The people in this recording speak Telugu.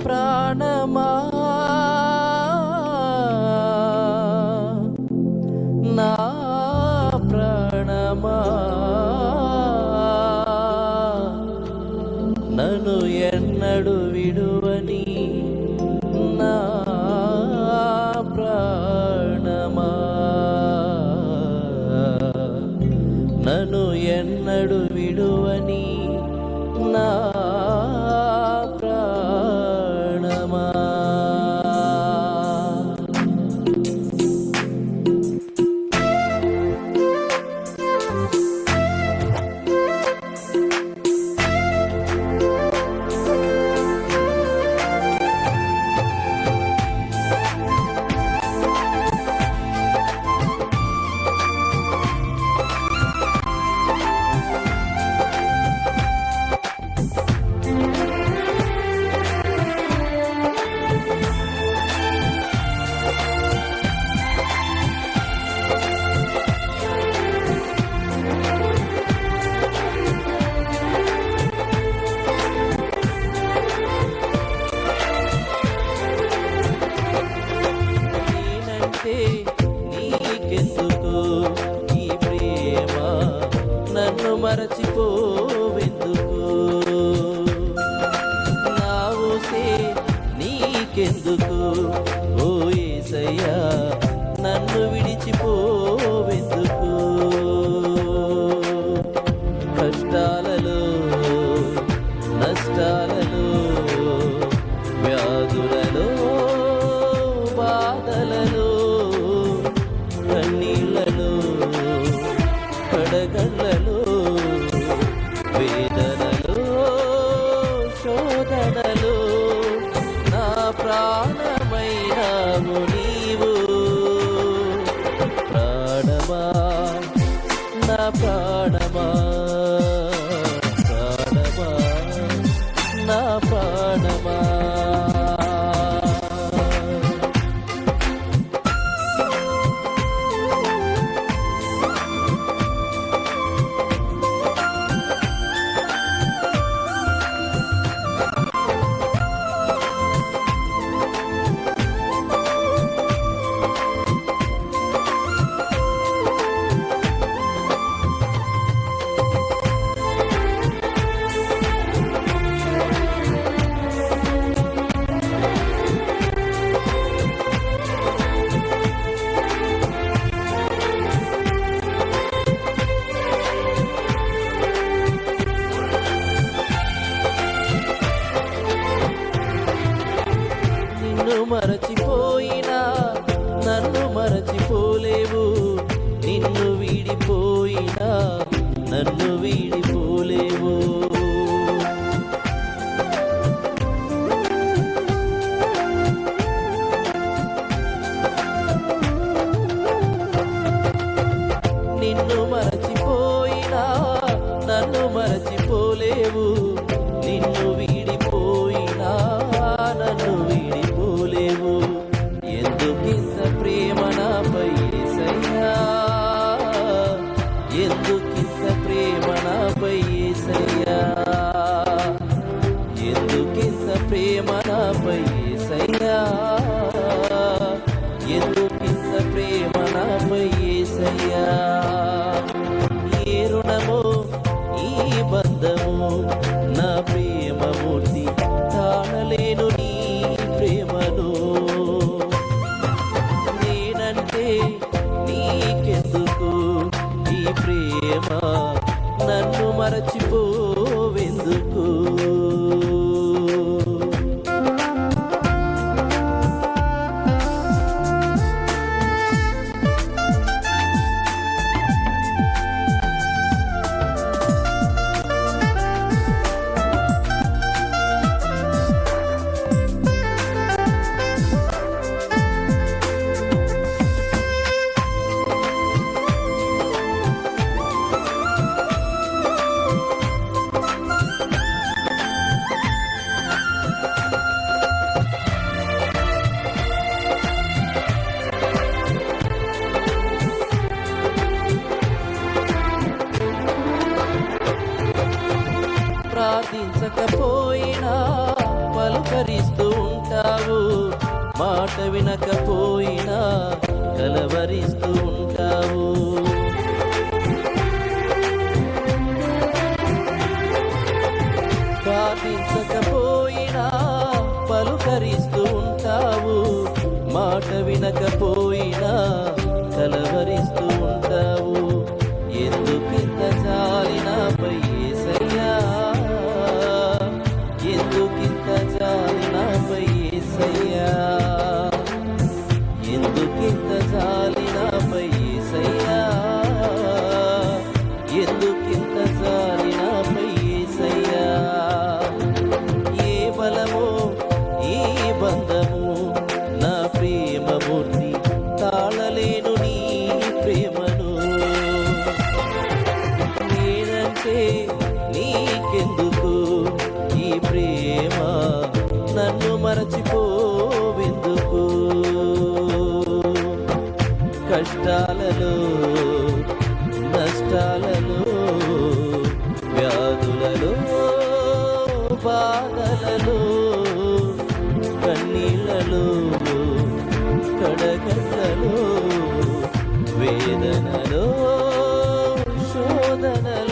ప్రాణమా నా ప్రాణమా నన్ను ఎన్నడు విడువని నా ప్రాణమా నన్ను ఎన్నడు విడువని నా ప్రాణమా నీకెందుకు ఈ ప్రేమ నన్ను మరచిపోవెందుకు నా ఊసే నీకెందుకు ఓ యేసయ్యా నన్ను విడిచిపోవెందుకు కష్టాలలో నష్టాలలో వ్యాధులలో బాధలలో కన్నీళ్ళలో కడగళ్ళలో వేదనలో శోధనలో నా ప్రాణమైనావు నీవు ప్రాణమా నా ప్రాణమా ప్రాణమా నా ప్రాణమా మరచిపోయినా నన్ను మరచిపోలేవు నిన్ను వీడిపోయినా నన్ను వీడిపోలేవు నిన్ను మరచిపోయినా నన్ను మరచిపోలేవు నిన్ను వీడిపోయినా నన్ను వీడిపోలేవు ఎందుకింత ప్రేమ నాపై యేసయ్యా ఎందుకింత ప్రేమ నాపై యేసయ్యా ఎందుకింత ప్రేమ నాపై యేసయ్యా ఎందుకింత ప్రేమ నాపై యేసయ్యా ఏ రుణమో ఈ బంధము నా ప్రేమమూర్తి తాళలేను నీ ప్రేమను నేనంటే నీకెందుకు ఈ ప్రేమ నన్ను మరచిపోవెందుకు ప్రార్థించకపోయినా పలుకరిస్తూ ఉంటావు, మాట వినకపోయినా కలవరిస్తూ ఉంటావు. ప్రార్థించకపోయినా పలుకరిస్తూ ఉంటావు, మాట వినకపోయినా కలవరిస్తూ ఉంటావు. ఎందుకింత జాలి నాపై యేసయ్యా, ఎందుకింత జాలి నాపై యేసయ్యా, ఎందుకింత జాలి నాపై యేసయ్యా, ఎందుకింత జాలి నాపై యేసయ్యా. ఏ బలమో ఈ బంధము నా ప్రేమమూర్తి, తాళలేను నీ ప్రేమను. నేనంటే నీకెందుకు ఈ ప్రేమ, నన్ను మరచిపోవెందుకు. కష్టాలలో నష్టాలలో వ్యాధులలో బాధలలో కన్నీళ్ళలో కడగళ్ళలో వేదనలో శోధనలో